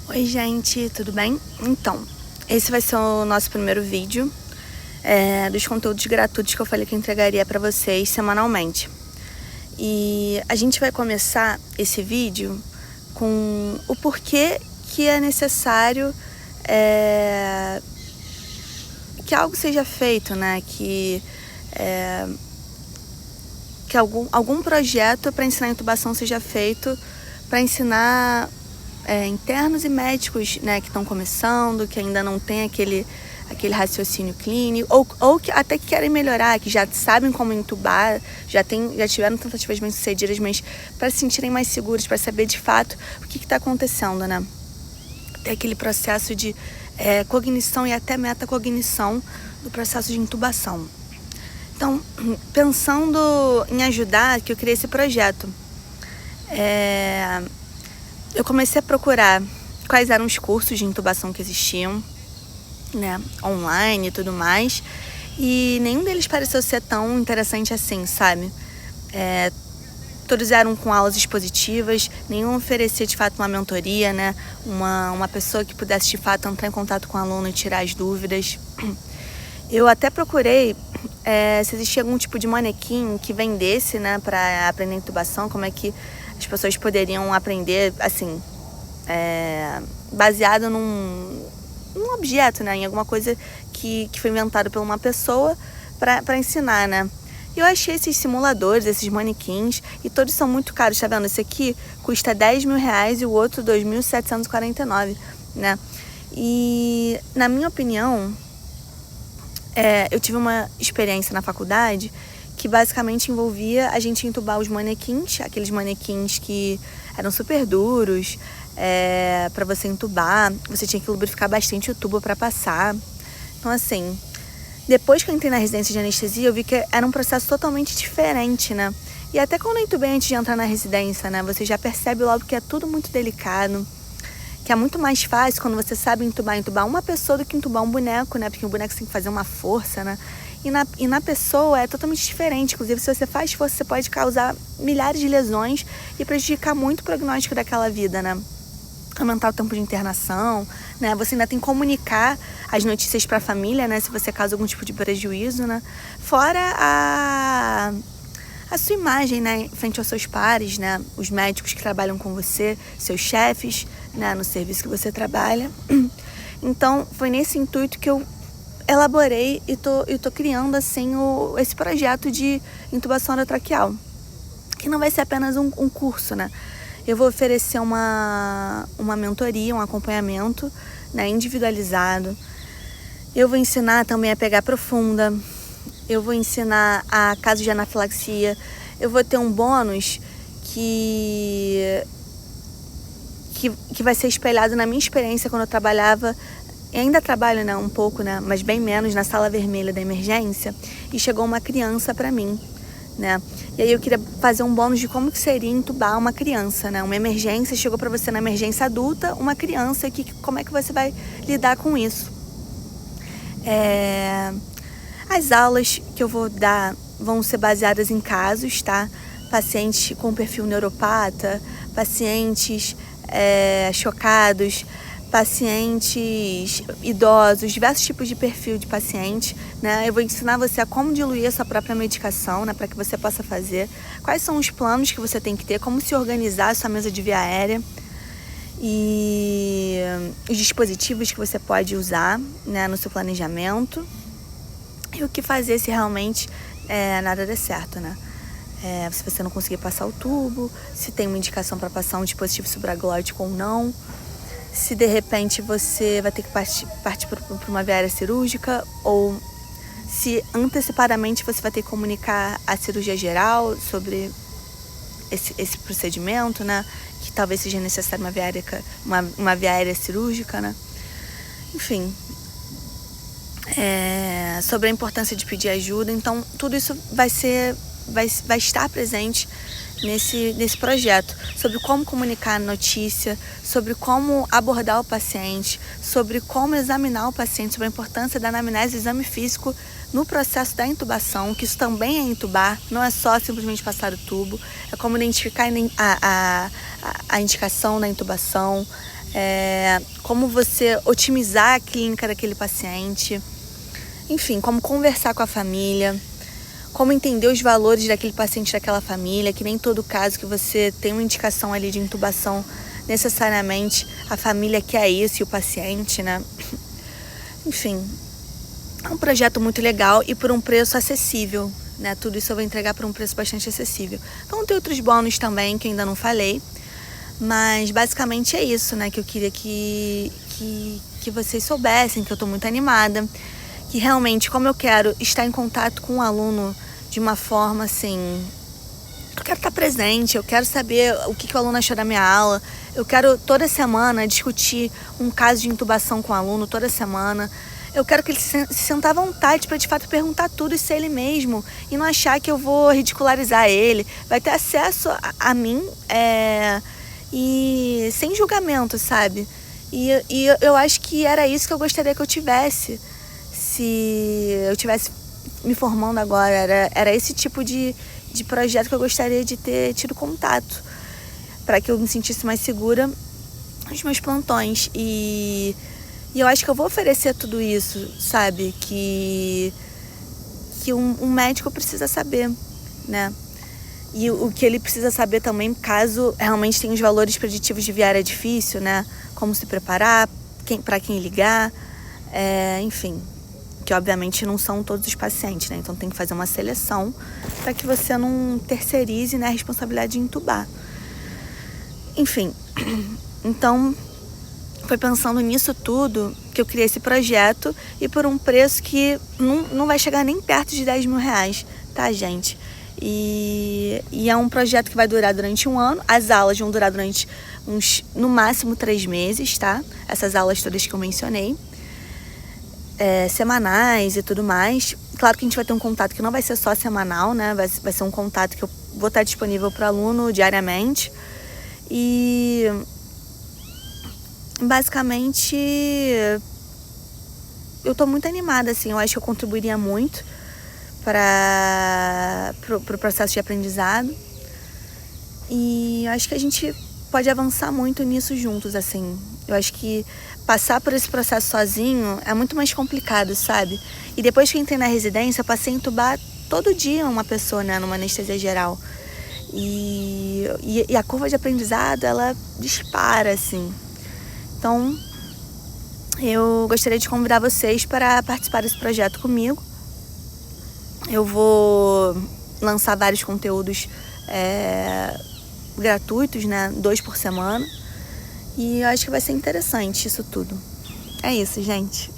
Oi gente, tudo bem? Então, esse vai ser o nosso primeiro vídeo dos conteúdos gratuitos que eu falei que eu entregaria para vocês semanalmente. E a gente vai começar esse vídeo com o porquê que é necessário que algo seja feito, né? Que algum projeto para ensinar intubação seja feito para ensinar internos e médicos, né, que estão começando, que ainda não tem aquele raciocínio clínico, ou que até que querem melhorar, que já sabem como intubar, já tiveram tentativas bem sucedidas, mas para se sentirem mais seguros, para saber de fato o que está acontecendo, né? Tem aquele processo de cognição e até metacognição do processo de intubação. Então, pensando em ajudar, que eu criei esse projeto. Eu comecei a procurar quais eram os cursos de intubação que existiam, né, online e tudo mais, e nenhum deles pareceu ser tão interessante assim, sabe? Todos eram com aulas expositivas, nenhum oferecia de fato uma mentoria, né, uma pessoa que pudesse de fato entrar em contato com o aluno e tirar as dúvidas. Eu até procurei se existia algum tipo de manequim que vendesse, né, para aprender intubação, como é que as pessoas poderiam aprender, assim, baseado num objeto, né, em alguma coisa que foi inventado por uma pessoa para ensinar, né. Eu achei esses simuladores, esses manequins, e todos são muito caros, tá vendo? Esse aqui custa R$10.000 e o outro R$2.749, né. E, na minha opinião, eu tive uma experiência na faculdade que basicamente envolvia a gente entubar os manequins, aqueles manequins que eram super duros, para você entubar, você tinha que lubrificar bastante o tubo para passar. Então, assim, depois que eu entrei na residência de anestesia, eu vi que era um processo totalmente diferente, né? E até quando eu entubei antes de entrar na residência, né, você já percebe logo que é tudo muito delicado, que é muito mais fácil quando você sabe entubar uma pessoa do que entubar um boneco, né? Porque o boneco tem que fazer uma força, né? E na pessoa é totalmente diferente. Inclusive, se você faz força, você pode causar milhares de lesões e prejudicar muito o prognóstico daquela vida, né? Aumentar o tempo de internação, né? Você ainda tem que comunicar as notícias para a família, né? Se você causa algum tipo de prejuízo, né? Fora a sua imagem, né, frente aos seus pares, né, os médicos que trabalham com você, seus chefes, né, no serviço que você trabalha. Então, foi nesse intuito que eu elaborei e tô criando, assim, esse projeto de intubação orotraqueal, que não vai ser apenas um curso, né. Eu vou oferecer uma mentoria, um acompanhamento, né, individualizado. Eu vou ensinar também a pegar profunda. Eu vou ensinar a casos de anafilaxia. Eu vou ter um bônus que vai ser espelhado na minha experiência quando eu trabalhava, e ainda trabalho, né, um pouco, né, mas bem menos, na sala vermelha da emergência, e chegou uma criança para mim, né? E aí eu queria fazer um bônus de como que seria entubar uma criança, né? Uma emergência, chegou para você na emergência adulta, uma criança, como é que você vai lidar com isso? As aulas que eu vou dar vão ser baseadas em casos, tá? Pacientes com perfil neuropata, pacientes chocados, pacientes idosos, diversos tipos de perfil de paciente, né? Eu vou ensinar você a como diluir a sua própria medicação, né? Para que você possa fazer, quais são os planos que você tem que ter, como se organizar a sua mesa de via aérea e os dispositivos que você pode usar, né, no seu planejamento. E o que fazer se realmente nada der certo, né? Se você não conseguir passar o tubo, se tem uma indicação para passar um dispositivo supraglótico ou não, se de repente você vai ter que partir para uma via aérea cirúrgica, ou se antecipadamente você vai ter que comunicar a cirurgia geral sobre esse procedimento, né? Que talvez seja necessário uma via aérea cirúrgica, né? Enfim, sobre a importância de pedir ajuda. Então, tudo isso vai estar presente nesse projeto, sobre como comunicar a notícia, sobre como abordar o paciente, sobre como examinar o paciente, sobre a importância da anamnese e exame físico no processo da intubação, que isso também é intubar, não é só simplesmente passar o tubo, é como identificar a indicação da intubação, como você otimizar a clínica daquele paciente, enfim, como conversar com a família, como entender os valores daquele paciente, daquela família, que nem todo caso que você tem uma indicação ali de intubação, necessariamente a família quer isso e o paciente, né? Enfim, é um projeto muito legal e por um preço acessível, né? Tudo isso eu vou entregar por um preço bastante acessível. Então tem outros bônus também que eu ainda não falei, mas basicamente é isso, né? Que eu queria que vocês soubessem, que eu tô muito animada, que realmente, como eu quero estar em contato com o aluno de uma forma assim, eu quero estar presente, eu quero saber o que o aluno achou da minha aula, eu quero toda semana discutir um caso de intubação com o aluno, toda semana. Eu quero que ele se sinta à vontade para de fato perguntar tudo e ser ele mesmo e não achar que eu vou ridicularizar ele. Vai ter acesso a mim e sem julgamento, sabe? E eu acho que era isso que eu gostaria que eu tivesse. Se eu tivesse me formando agora, era esse tipo de projeto que eu gostaria de ter tido contato, para que eu me sentisse mais segura nos meus plantões. E eu acho que eu vou oferecer tudo isso, sabe? Que um médico precisa saber, né? E o que ele precisa saber também, caso realmente tenha os valores preditivos de viária difícil, né? Como se preparar, para quem ligar, enfim. Que obviamente não são todos os pacientes, né? Então tem que fazer uma seleção para que você não terceirize, né, a responsabilidade de intubar. Enfim, então foi pensando nisso tudo que eu criei esse projeto e por um preço que não vai chegar nem perto de 10 mil reais, tá, gente? E é um projeto que vai durar durante um ano. As aulas vão durar durante no máximo 3 meses, tá? Essas aulas todas que eu mencionei. Semanais e tudo mais. Claro que a gente vai ter um contato que não vai ser só semanal, né? Vai ser um contato que eu vou estar disponível para o aluno diariamente. E basicamente eu tô muito animada, assim. Eu acho que eu contribuiria muito para o processo de aprendizado. E eu acho que a gente pode avançar muito nisso juntos, assim. Eu acho que passar por esse processo sozinho é muito mais complicado, sabe? E depois que eu entrei na residência, eu passei a intubar todo dia uma pessoa, né, numa anestesia geral. E a curva de aprendizado, ela dispara, assim. Então, eu gostaria de convidar vocês para participar desse projeto comigo. Eu vou lançar vários conteúdos gratuitos, né, 2 por semana. E eu acho que vai ser interessante isso tudo. É isso, gente.